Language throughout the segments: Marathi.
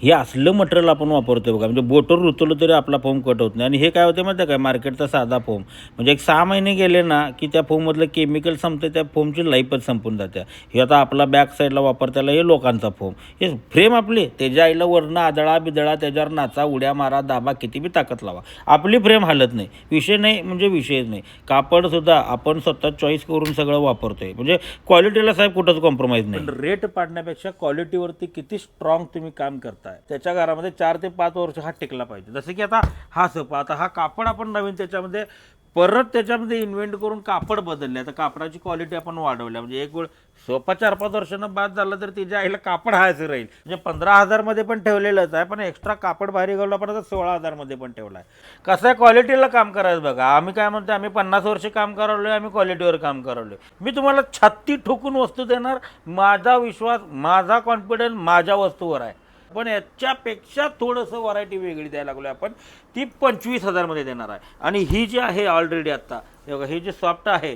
हे असलं मटेरियल आपण वापरतोय बघा. म्हणजे बोटवर रुतवलं तरी आपला फोम कट होत नाही. आणि हे काय होते माहिती आहे काय, मार्केटचा साधा फोम म्हणजे एक 6 महिने गेले ना की त्या फोममधलं केमिकल संपते, त्या फोमची लाईफच संपून जाते. हे आता आपला बॅक साईडला वापरताना हे लोकांचा फोम, हे फ्रेम आपली त्याच्या आईला वरनं आदळा बिदळा, त्याच्यावर नाचा, उड्या मारा, दाबा, किती बी ताकद लावा, आपली फ्रेम हालत नाही. विषय नाही म्हणजे विषयच नाही. कापडसुद्धा आपण स्वतः चॉईस करून सगळं वापरतोय. म्हणजे क्वालिटीला साहेब कुठंच कॉम्प्रोमाइज नाही. रेट पाडण्यापेक्षा क्वालिटीवरती किती स्ट्रॉंग तुम्ही काम करताय त्याच्या घरामध्ये 4 ते 5 वर्ष हा टिकला पाहिजे. जसं की आता हा सोफा, आता हा कापड आपण नवीन त्याच्यामध्ये परत त्याच्यामध्ये इन्व्हेंट करून कापड बदलले. आता कापडाची क्वालिटी आपण वाढवल्या. म्हणजे एक वेळ सोफा 4-5 वर्षांनं बाद झाला तर तिच्या आईला कापड हायचं राहील. म्हणजे 15,000 पण ठेवलेलंच आहे, पण एक्स्ट्रा कापड बाहेर घालून आपण आता 16,000 पण ठेवला आहे. कसं आहे, क्वालिटीला काम करायचं बघा. आम्ही काय म्हणतो, आम्ही 50 वर्ष काम करावलोय, आम्ही क्वालिटीवर काम करावलोय. मी तुम्हाला छाती ठोकून वस्तू देणार. माझा विश्वास, माझा कॉन्फिडन्स माझ्या वस्तूवर आहे. पण याच्यापेक्षा थोडंसं व्हरायटी वेगळी द्यायला लागलो आपण, ती 25,000 देणार आहे. आणि ही जी आहे ऑलरेडी आत्ता बघा, हे जे सॉफ्ट आहे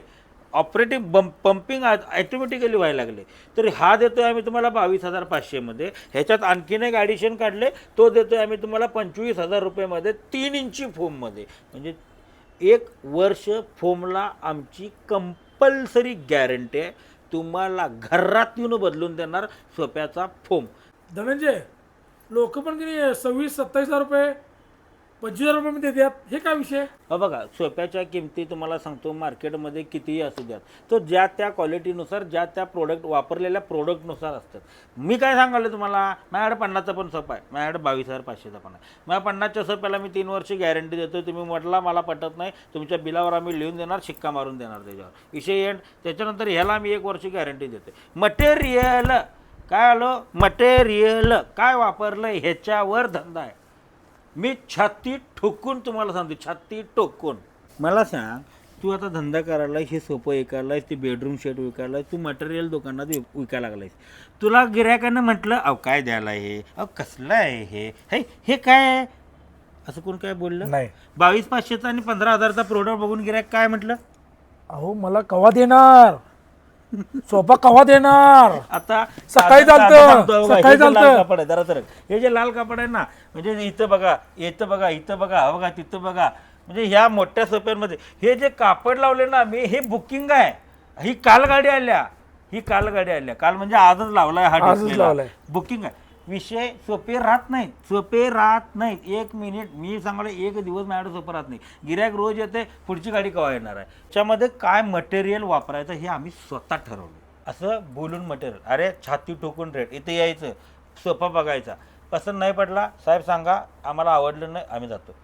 ऑपरेटिंग पंपिंग ॲटोमॅटिकली व्हायला लागले, तर हा देतोय आम्ही तुम्हाला 22,500. ह्याच्यात आणखीन एक ॲडिशन काढले, तो देतोय आम्ही तुम्हाला 25,000 3 इंची फोममध्ये. म्हणजे 1 वर्ष फोमला आमची कंपल्सरी गॅरंटी आहे. तुम्हाला घरात येऊन बदलून देणार सोप्याचा फोम. धनंजय, लोक पण की 26,000-27,000 25,000 मध्ये देतात, हे काय विषय? बघा, सोप्याच्या किमती तुम्हाला सांगतो मार्केटमध्ये कितीही असू द्यात, तो ज्या त्या क्वालिटीनुसार, ज्या त्या प्रोडक्ट वापरलेल्या प्रोडक्टनुसार असतात. मी काय सांगायला तुम्हाला, माझ्याकडे 50चा पण सोपा आहे, माझ्याकडे 22,500चा पण आहे. माझ्या 50च्या सोप्याला मी 3 वर्ष गॅरंटी देतो. तुम्ही म्हटला मला पटत नाही, तुमच्या बिलावर आम्ही लिहून देणार, शिक्का मारून देणार त्याच्यावर, विषय एंड. त्याच्यानंतर ह्याला आम्ही 1 वर्ष गॅरंटी देतो. मटेरियल काय आलं, मटेरियल काय वापरलं ह्याच्यावर धंदा आहे. मी छाती ठोकून तुम्हाला सांगतो, छाती ठोकून. मला सांग, तू आता धंदा करायला, हे सोपं विकायलायस, ती बेडरूम शेट विकायलाय, तू मटेरियल दुकानात विकायला लागलायस. तुला गिऱ्हाईकानं म्हटलं अहो काय द्यायला हे, अहो कसलं आहे हे, हे काय आहे असं कोण काय बोललं नाही. 22,500चा आणि 15,000चा प्रोडक्ट बघून गिऱ्हाईक काय म्हटलं, अहो मला कवा देणार सोफा, कवा देणार? आता सकाळी चालतं, सकाळी लाल चालतं. कापड आहे, जरा तर हे जे लाल कापड आहे ना, म्हणजे इथं बघा, इथं बघा, इथं बघा, हा बघा, तिथं बघा. म्हणजे ह्या मोठ्या सोप्यांमध्ये हे जे कापड लावले ना मी, हे बुकिंग आहे. ही काल गाडी आल्या, ही काल गाडी आल्या, काल म्हणजे आजच लावलाय हा, आजच लावलाय. बुकिंग आहे. विषय सोपे राहत नाहीत, सोपे राहत नाहीत. 1 मिनिट मी सांगलो, 1 दिवस माझ्याकडे सोपं राहत नाही. गिऱ्हाईक रोज येते, पुढची गाडी केव्हा येणार आहे. त्याच्यामध्ये काय मटेरियल वापरायचं हे आम्ही स्वतः ठरवलं. असं बोलून मटेरियल, अरे छाती ठोकून रेट, इथे यायचं, सोफा बघायचा, पसंत नाही पडला साहेब सांगा, आम्हाला आवडलं नाही, आम्ही जातो.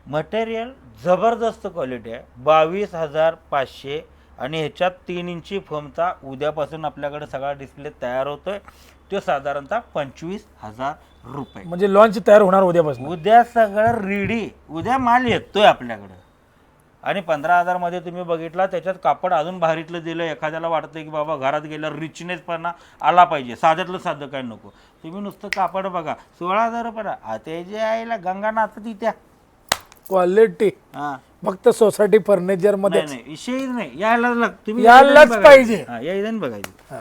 मटेरियल जबरदस्त क्वालिटी आहे. 22,500 आणि ह्याच्यात 3 इंची फोमचा उद्यापासून आपल्याकडे सगळा डिस्प्ले तयार होतोय. तो साधारणतः 25,000. म्हणजे लॉन्च तयार होणार उद्यापासून? उद्या सगळं रेडी, उद्या माल येतोय आपल्याकडं. आणि 15,000 तुम्ही बघितला, त्याच्यात कापड अजून भारीतलं दिलं. एखाद्याला वाटतं की बाबा घरात गेल्यावर रिचनेसपणा आला पाहिजे, साध्यातलं साधं काय नको. तुम्ही नुसतं कापड बघा, 16,000 आता जे आईला गंगानाथ तिथे क्वालिटी हां, फक्त सोसायटी फर्निचर मध्ये नाही विषय नाही, यायला तुम्ही यायलाच पाहिजे. यायला बघायचं.